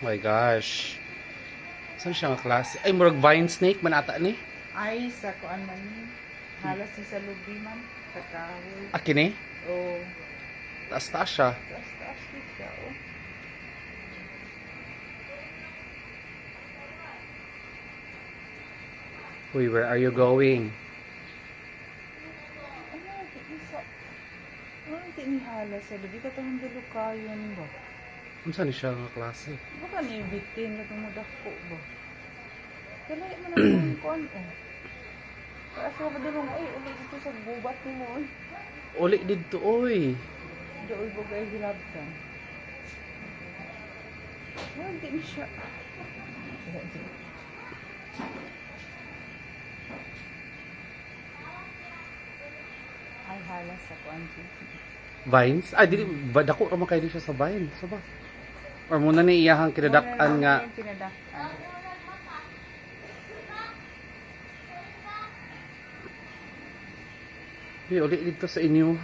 My gosh. Saan siya nga klase? Ay, murag vine snake man ata ni? Ay, sa kuan man ni. Halas ni sa lubi man. Sa kahoy. Akin eh? Oh. Taas-taas siya. Taas-taas siya, oh. Uy, where are you going? Di ni halas sa lubi. Katong dulo kayon ba? Saan siya nga klase? Baka ni bitin na tumudako ba? Kalay mo na kung kuan, oh. Kaya sa kadulong, ay, ulit dito sa gubat ni mo, oy. Uli dito, oy. Doon po kayo hilabtan. Well, hindi na siya. Ay, halas sa kuan siya. Vines? Ay, dili, dako naman kayo siya sa vines. So ba? Or muna ni iyahang kinadakan nga. Kinadakan. Uy, uli dito sa inyo.